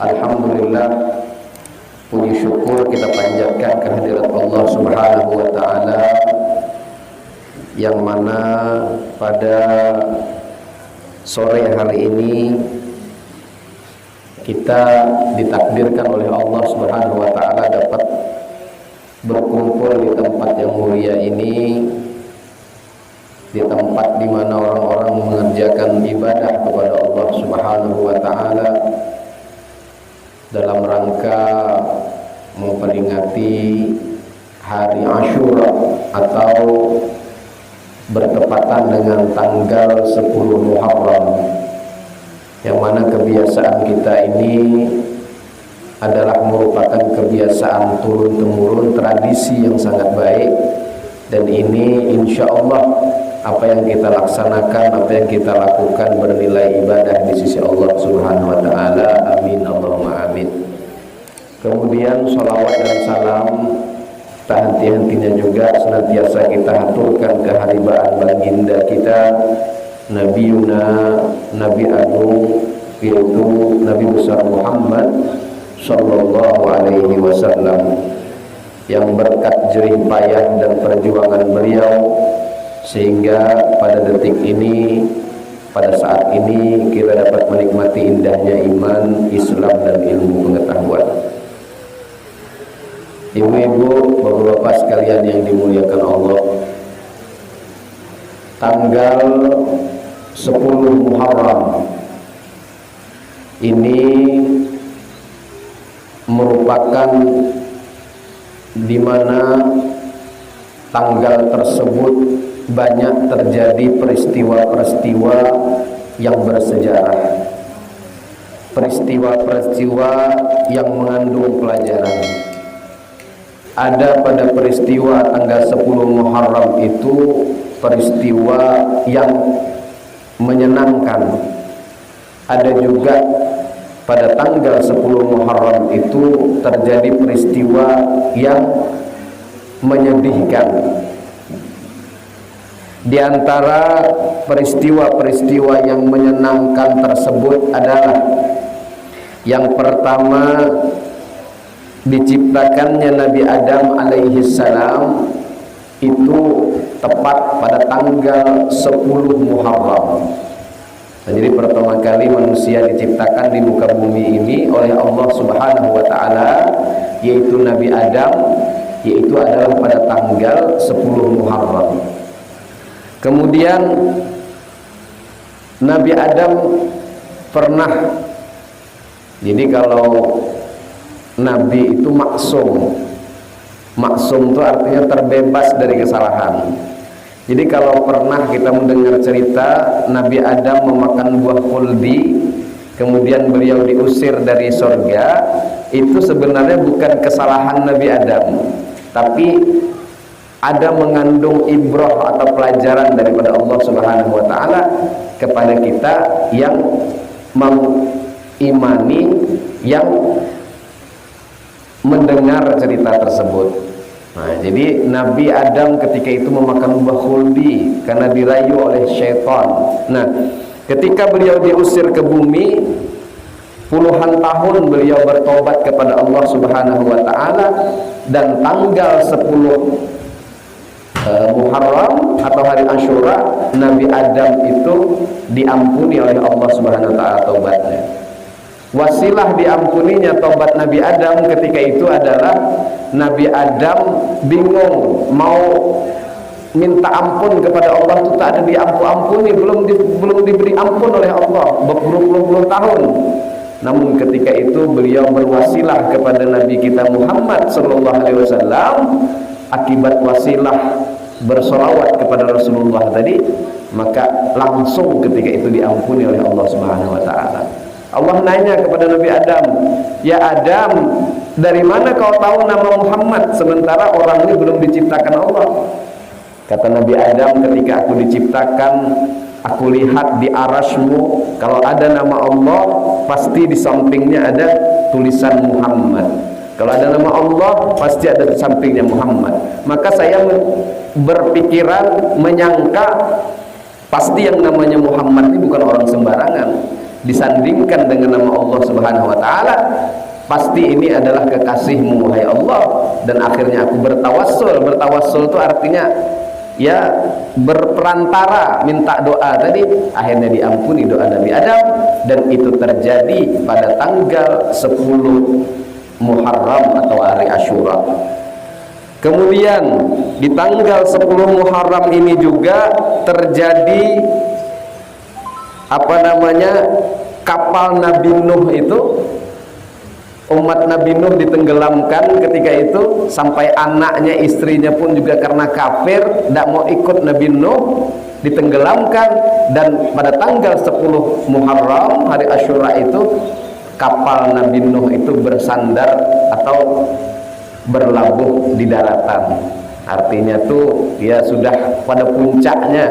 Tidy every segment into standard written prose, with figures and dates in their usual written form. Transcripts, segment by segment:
Alhamdulillah, puji syukur kita panjatkan kehadirat Allah Subhanahu wa Ta'ala, yang mana pada sore hari ini kita ditakdirkan oleh Allah Subhanahu wa Ta'ala dapat berkumpul di tempat yang mulia ini, di tempat di mana orang-orang mengerjakan ibadah kepada Allah Subhanahu wa Ta'ala dalam rangka memperingati hari Asyura atau bertepatan dengan tanggal 10 Muharram, yang mana kebiasaan kita ini adalah merupakan kebiasaan turun-temurun, tradisi yang sangat baik, dan ini insya Allah apa yang kita laksanakan, apa yang kita lakukan bernilai ibadah di sisi Allah Subhanahu wa Ta'ala. Amin Allahumma amin. Kemudian sholawat dan salam tak henti-hentinya juga senantiasa kita haturkan keharibaan baginda kita, Nabiuna, Nabi Agung, yaitu Nabi besar Muhammad Sallallahu Alaihi Wasallam, yang berkat jerih payah dan perjuangan beliau sehingga pada detik ini, pada saat ini kita dapat menikmati indahnya iman, Islam, dan ilmu pengetahuan. Ibu-ibu, bapak-bapak sekalian yang dimuliakan Allah, tanggal 10 Muharram ini merupakan di mana tanggal tersebut banyak terjadi peristiwa-peristiwa yang bersejarah, peristiwa-peristiwa yang mengandung pelajaran. Ada pada peristiwa tanggal 10 Muharram itu peristiwa yang menyenangkan. Ada juga pada tanggal 10 Muharram itu terjadi peristiwa yang menyedihkan. Di antara peristiwa-peristiwa yang menyenangkan tersebut adalah yang pertama, diciptakannya Nabi Adam alaihi salam itu tepat pada tanggal 10 Muharram. Nah, jadi pertama kali manusia diciptakan di muka bumi ini oleh Allah Subhanahu wa Ta'ala, yaitu Nabi Adam, yaitu adalah pada tanggal 10 Muharram. Kemudian Nabi Adam pernah, jadi kalau Nabi itu maksum. Maksum itu artinya terbebas dari kesalahan. Jadi kalau pernah kita mendengar cerita Nabi Adam memakan buah khuldi, kemudian beliau diusir dari surga, itu sebenarnya bukan kesalahan Nabi Adam, tapi ada mengandung ibrah atau pelajaran daripada Allah Subhanahu wa Ta'ala kepada kita yang mengimani, yang mendengar cerita tersebut. Nah, jadi Nabi Adam ketika itu memakan buah khuldi karena dirayu oleh syaitan. Nah, ketika beliau diusir ke bumi, puluhan tahun beliau bertobat kepada Allah Subhanahu wa Ta'ala, dan tanggal 10 Muharram atau hari Asyura, Nabi Adam itu diampuni oleh Allah Subhanahu wa Ta'ala taubatnya. Wasilah diampuninya taubat Nabi Adam ketika itu adalah Nabi Adam bingung mau minta ampun kepada Allah, itu tak ada diampuni, belum diberi ampun oleh Allah berpuluh-puluh tahun. Namun ketika itu beliau berwasilah kepada Nabi kita Muhammad Sallallahu Alaihi Wasallam. Akibat wasilah bersolawat kepada Rasulullah tadi, maka langsung ketika itu diampuni oleh Allah Subhanahu wa Ta'ala. Allah nanya kepada Nabi Adam, "Ya Adam, dari mana kau tahu nama Muhammad sementara orang ini belum diciptakan Allah?" Kata Nabi Adam, "Ketika aku diciptakan, aku lihat di arasmu, kalau ada nama Allah, pasti di sampingnya ada tulisan Muhammad. Kalau ada nama Allah, pasti ada di sampingnya Muhammad. Maka saya berpikiran, menyangka, pasti yang namanya Muhammad ini bukan orang sembarangan. disandingkan dengan nama Allah Subhanahu wa taala, pasti ini adalah kekasihmu wahai Allah, dan akhirnya aku bertawassul. Bertawassul itu artinya ya berperantara, minta doa tadi, akhirnya diampuni doa Nabi Adam, dan itu terjadi pada tanggal 10 Muharram atau hari Asyura. Kemudian di tanggal 10 Muharram ini juga terjadi kapal Nabi Nuh itu, umat Nabi Nuh ditenggelamkan ketika itu, sampai anaknya, istrinya pun juga karena kafir tidak mau ikut Nabi Nuh, ditenggelamkan. Dan pada tanggal 10 Muharram hari Asyura itu, kapal Nabi Nuh itu bersandar atau berlabuh di daratan. Artinya tuh ya sudah pada puncaknya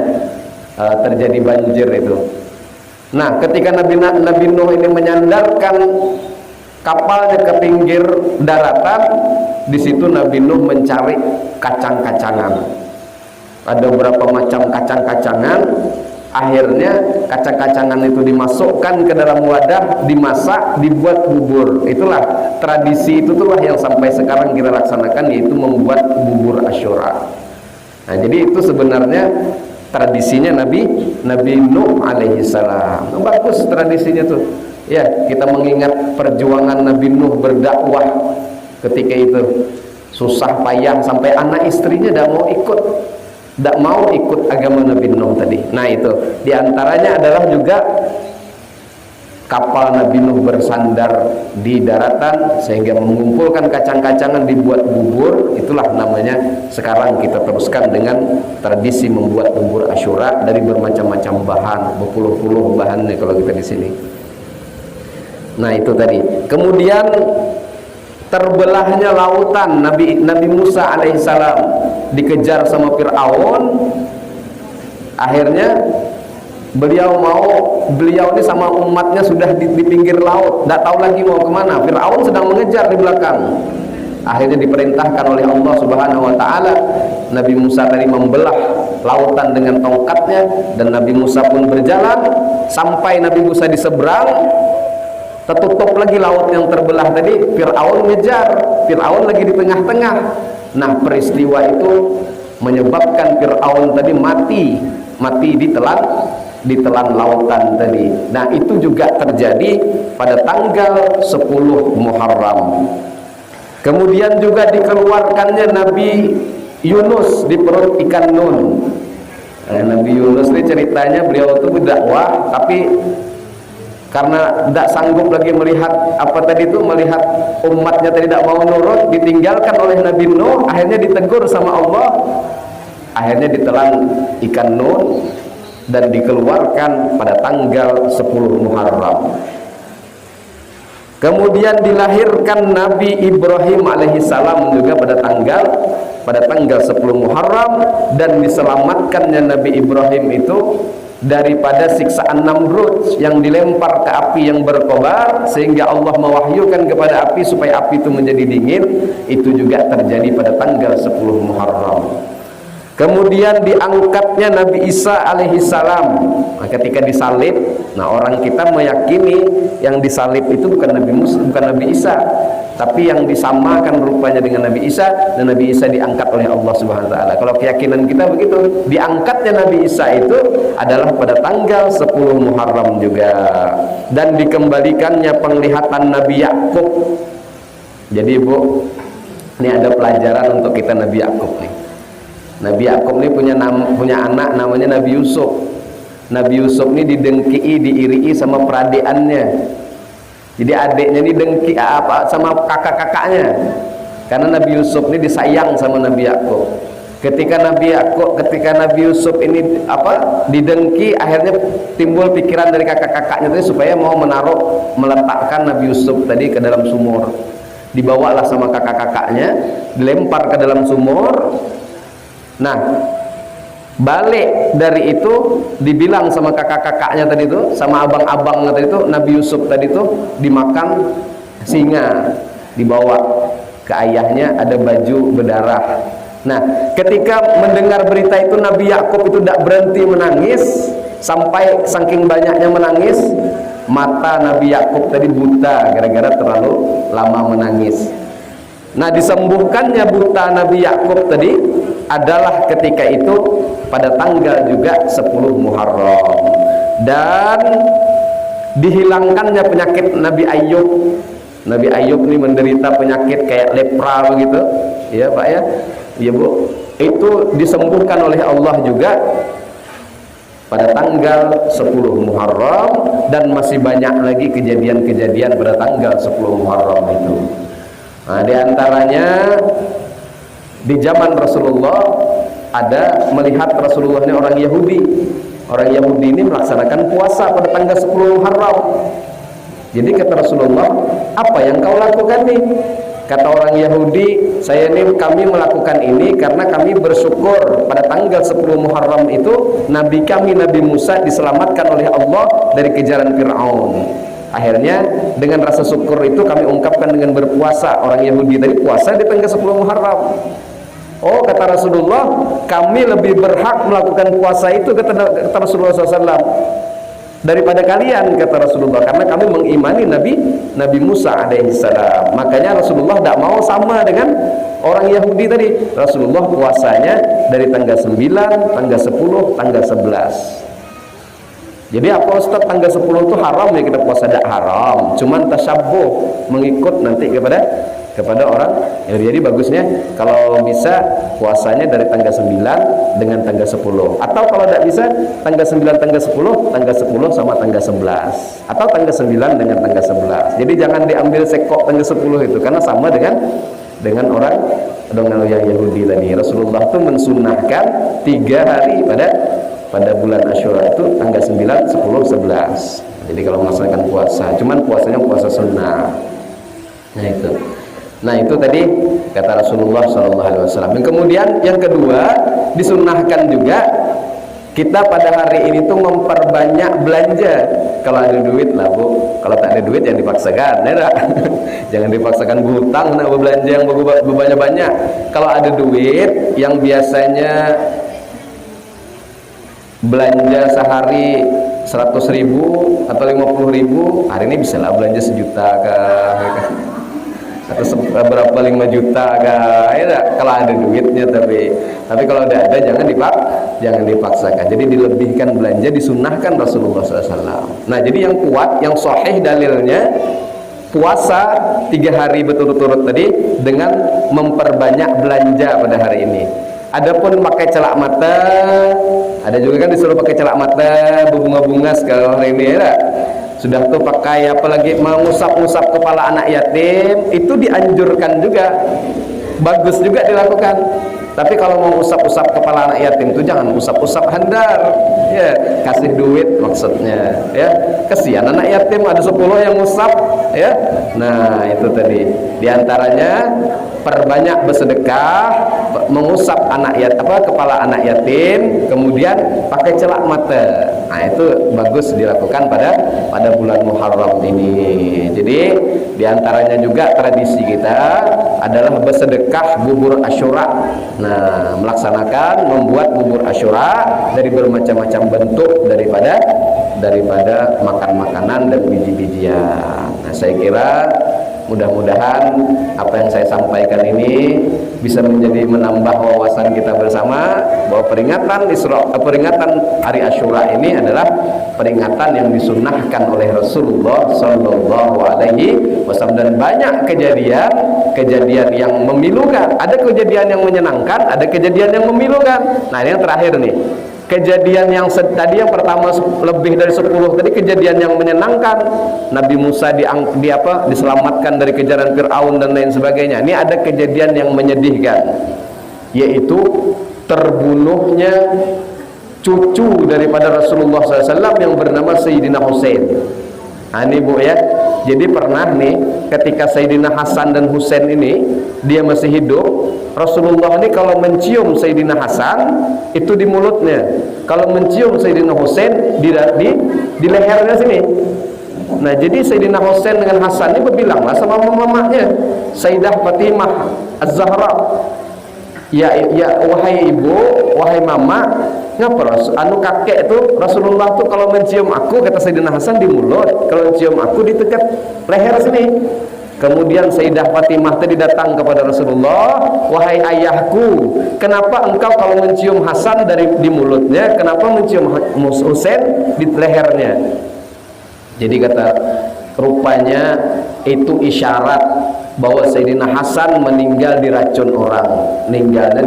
terjadi banjir itu. Nah, ketika Nabi Nuh ini menyandarkan kapalnya ke pinggir daratan, di situ Nabi Nuh mencari kacang-kacangan. Ada beberapa macam kacang-kacangan. Akhirnya kacang-kacangan itu dimasukkan ke dalam wadah, dimasak, dibuat bubur. Itulah tradisi, itulah yang sampai sekarang kita laksanakan, yaitu membuat bubur Asyura. Nah, jadi itu sebenarnya tradisinya Nabi Nuh alaihi salam. Bagus tradisinya tuh. Ya, kita mengingat perjuangan Nabi Nuh berdakwah ketika itu. Susah payah sampai anak istrinya tidak mau ikut agama Nabi Nuh tadi. Nah, itu diantaranya adalah juga kapal Nabi Nuh bersandar di daratan sehingga mengumpulkan kacang-kacangan dibuat bubur. Itulah namanya sekarang kita teruskan dengan tradisi membuat bubur Asyura dari bermacam-macam bahan, berpuluh-puluh bahannya kalau kita di sini. Nah, itu tadi. Kemudian terbelahnya lautan, Nabi Musa alaihissalam dikejar sama Fir'aun. Akhirnya beliau ini sama umatnya sudah di pinggir laut, tidak tahu lagi mau kemana. Fir'aun sedang mengejar di belakang. Akhirnya diperintahkan oleh Allah Subhanahu wa taala, Nabi Musa tadi membelah lautan dengan tongkatnya, dan Nabi Musa pun berjalan sampai Nabi Musa di seberang. Tertutup lagi laut yang terbelah tadi. Fir'aun ngejar, Fir'aun lagi di tengah-tengah. Nah, peristiwa itu menyebabkan Fir'aun tadi mati ditelan lautan tadi. Nah, itu juga terjadi pada tanggal 10 Muharram. Kemudian juga dikeluarkannya Nabi Yunus di perut ikan Nun. Nabi Yunus ini ceritanya beliau itu berdakwah, tapi karena tidak sanggup lagi melihat melihat umatnya tidak mau nurut, ditinggalkan oleh Nabi Nuh. Akhirnya ditegur sama Allah, akhirnya ditelan ikan Nun dan dikeluarkan pada tanggal 10 Muharram. Kemudian dilahirkan Nabi Ibrahim alaihissalam juga pada tanggal 10 Muharram, dan diselamatkannya Nabi Ibrahim itu daripada siksaan Namrud yang dilempar ke api yang berkobar, sehingga Allah mewahyukan kepada api supaya api itu menjadi dingin. Itu juga terjadi pada tanggal 10 Muharram. Kemudian diangkatnya Nabi Isa alaihissalam. Nah, ketika disalib, orang kita meyakini yang disalib itu bukan Nabi Isa, tapi yang disamakan rupanya dengan Nabi Isa, dan Nabi Isa diangkat oleh Allah Subhanahu wa taala. Kalau keyakinan kita begitu, diangkatnya Nabi Isa itu adalah pada tanggal 10 Muharram juga, dan dikembalikannya penglihatan Nabi Yakub. Jadi Bu, ini ada pelajaran untuk kita Nabi Yakub nih. Nabi Yakub ini punya anak namanya Nabi Yusuf. Nabi Yusuf ini didengki, diirii sama peradikannya. Jadi adiknya ini dengki sama kakak-kakaknya, karena Nabi Yusuf ini disayang sama Nabi Yakub. Ketika Nabi Yusuf ini didengki, akhirnya timbul pikiran dari kakak-kakaknya tadi supaya mau meletakkan Nabi Yusuf tadi ke dalam sumur. Dibawalah sama kakak-kakaknya, dilempar ke dalam sumur. Nah, balik dari itu dibilang sama kakak-kakaknya tadi itu, sama abang-abangnya tadi itu, Nabi Yusuf tadi itu dimakan singa, dibawa ke ayahnya, ada baju berdarah. Nah, ketika mendengar berita itu, Nabi Yakub itu tidak berhenti menangis, sampai saking banyaknya menangis, mata Nabi Yakub tadi buta gara-gara terlalu lama menangis. Nah, disembuhkannya buta Nabi Yakub tadi adalah ketika itu pada tanggal juga 10 Muharram, dan dihilangkannya penyakit Nabi Ayub. Nabi Ayub ini menderita penyakit kayak lepra begitu, ya Pak ya, ya Bu, itu disembuhkan oleh Allah juga pada tanggal 10 Muharram, dan masih banyak lagi kejadian-kejadian pada tanggal 10 Muharram itu. Nah, diantaranya di zaman Rasulullah ada melihat Rasulullah ini orang Yahudi. Orang Yahudi ini melaksanakan puasa pada tanggal 10 Muharram. Jadi kata Rasulullah, apa yang kau lakukan nih? Kata orang Yahudi, kami melakukan ini karena kami bersyukur pada tanggal 10 Muharram itu Nabi kami Nabi Musa diselamatkan oleh Allah dari kejaran Fir'aun. Akhirnya dengan rasa syukur itu kami ungkapkan dengan berpuasa. Orang Yahudi tadi puasa di tanggal 10 Muharram. Oh, kata Rasulullah, kami lebih berhak melakukan puasa itu, kata Rasulullah SAW, daripada kalian, kata Rasulullah, karena kami mengimani Nabi Musa alaihissalam. Makanya Rasulullah tidak mau sama dengan orang Yahudi tadi. Rasulullah puasanya dari tanggal 9, tanggal 10, tanggal 11. Jadi apa Ustaz, tanggal 10 itu haram ya kita puasa? Tidak haram, cuman tasyabuh, mengikut nanti kepada orang. Jadi bagusnya kalau bisa puasanya dari tanggal 9 dengan tanggal 10, atau kalau tidak bisa tanggal 9 tanggal 10, tanggal 10 sama tanggal 11, atau tanggal 9 dengan tanggal 11. Jadi jangan diambil sekok tanggal 10 itu, karena sama dengan orang yang Yahudi tadi. Rasulullah itu mensunahkan 3 hari pada bulan Asyura itu tanggal 9, 10, 11. Jadi kalau melaksanakan puasa, cuman puasanya puasa sunnah. Nah itu tadi kata Rasulullah SAW. Dan kemudian yang kedua, disunnahkan juga kita pada hari ini tuh memperbanyak belanja. Kalau ada duit lah Bu, kalau tak ada duit jangan dipaksakan, ya jangan dipaksakan berhutang, nah belanja yang banyak-banyak. Kalau ada duit yang biasanya belanja sehari 100.000 atau 50.000, hari ini bisa lah belanja 1 juta kah, atau berapa 5 juta kah, ya kalau ada duitnya. Tapi kalau tidak ada jangan dipaksakan. Jadi dilebihkan belanja, disunnahkan Rasulullah SAW. Nah jadi yang kuat, yang sahih dalilnya puasa 3 hari berturut-turut tadi dengan memperbanyak belanja pada hari ini. Adapun pakai celak mata, ada juga kan disuruh pakai celak mata, berbunga-bunga sekarang ini ya. Sudah tuh pakai apalagi mengusap-usap kepala anak yatim, itu dianjurkan juga, bagus juga dilakukan. Tapi kalau mau usap-usap kepala anak yatim itu jangan usap-usap handar, ya kasih duit maksudnya, ya kesian anak yatim ada 10 yang usap, ya. Nah itu tadi diantaranya perbanyak bersedekah, mengusap kepala anak yatim, kemudian pakai celak mata. Nah itu bagus dilakukan pada bulan Muharram ini. Jadi diantaranya juga tradisi kita adalah bersedekah bubur Asyura. Nah melaksanakan membuat bubur Asyura dari bermacam-macam bentuk daripada makan makanan dan biji-bijian. Nah saya kira mudah-mudahan apa yang saya sampaikan ini bisa menambah wawasan kita bersama bahwa peringatan hari Asyura ini adalah peringatan yang disunnahkan oleh Rasulullah Sallallahu Alaihi Wasallam, dan banyak kejadian yang memilukan. Ada kejadian yang menyenangkan, ada kejadian yang memilukan. Nah ini yang terakhir nih, kejadian yang tadi yang pertama lebih dari 10 tadi kejadian yang menyenangkan, Nabi Musa diselamatkan dari kejaran Fir'aun dan lain sebagainya. Ini ada kejadian yang menyedihkan, yaitu terbunuhnya cucu daripada Rasulullah SAW yang bernama Sayyidina Husain. Nah ini Bu ya, jadi pernah nih ketika Sayyidina Hasan dan Husain ini dia masih hidup, Rasulullah ini kalau mencium Sayyidina Hasan itu di mulutnya, kalau mencium Sayyidina Husain di lehernya sini. Nah jadi Sayyidina Husain dengan Hasan ini berbilanglah sama mamanya Sayyidah Fatimah Az-Zahra, ya wahai ibu, wahai mama, ngapa anu kakek itu Rasulullah tuh kalau mencium aku, kata Sayyidina Hasan, di mulut, kalau mencium aku di dekat leher sini. Kemudian Sayyidah Fatimah tadi datang kepada Rasulullah, wahai ayahku, kenapa engkau kalau mencium Hasan di mulutnya, kenapa mencium Husain di lehernya? Jadi kata, rupanya itu isyarat bahwa Sayyidina Hasan meninggal diracun orang, meninggalnya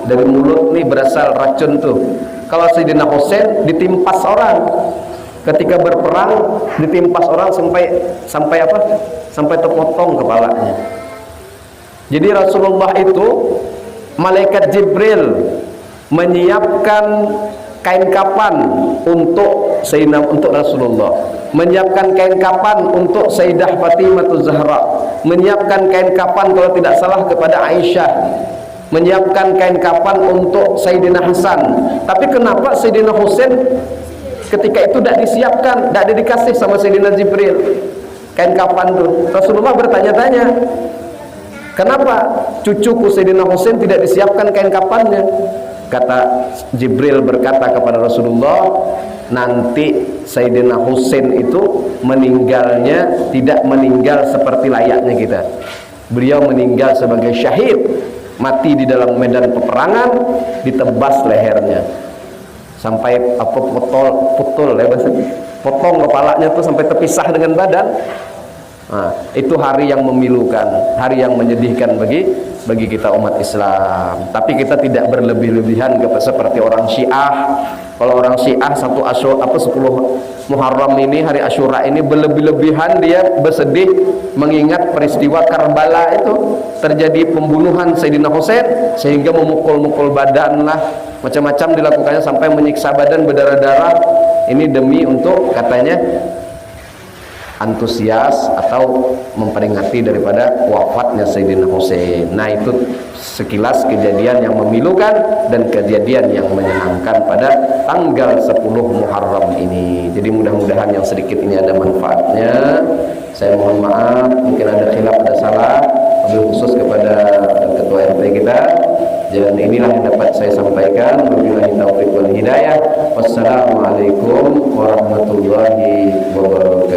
dari mulut nih berasal racun tuh. Kalau Sayyidina Husain ditimpas orang, ketika berperang ditimpas orang sampai apa? Sampai terpotong kepalanya. Jadi Rasulullah itu, malaikat Jibril menyiapkan kain kapan untuk Rasulullah, menyiapkan kain kapan untuk Sayyidah Fatimah Zahra, menyiapkan kain kapan kalau tidak salah kepada Aisyah, menyiapkan kain kapan untuk Sayyidina Hasan. Tapi kenapa Sayyidina Husain ketika itu tidak disiapkan, tidak dikasih sama Sayyidina Jibril kain kapan tuh? Rasulullah bertanya-tanya, kenapa cucuku Sayyidina Husain tidak disiapkan kain kapannya? Kata Jibril berkata kepada Rasulullah, nanti Sayyidina Husain itu meninggalnya tidak meninggal seperti layaknya kita. Beliau meninggal sebagai syahid, mati di dalam medan peperangan, ditebas lehernya sampai apa putul ya bahasanya, potong kepalanya tuh sampai terpisah dengan badan. Nah, itu hari yang memilukan, hari yang menyedihkan bagi kita umat Islam. Tapi kita tidak berlebih-lebihan seperti orang Syiah. Kalau orang Syiah 10 Muharram ini, hari Asyura ini, berlebih-lebihan dia bersedih mengingat peristiwa Karbala itu, terjadi pembunuhan Sayyidina Husain sehingga memukul-mukul badan lah, macam-macam dilakukannya sampai menyiksa badan berdarah-darah. Ini demi untuk katanya antusias atau memperingati daripada wafatnya Sayyidina Husain. Nah, itu sekilas kejadian yang memilukan dan kejadian yang menyenangkan pada tanggal 10 Muharram ini. Jadi mudah-mudahan yang sedikit ini ada manfaatnya. Saya mohon maaf mungkin ada khilaf, ada salah, wabil khusus kepada ketua RT kita. Dan inilah yang dapat saya sampaikan. Wabillahi taufiq wal hidayah. Wassalamualaikum warahmatullahi wabarakatuh.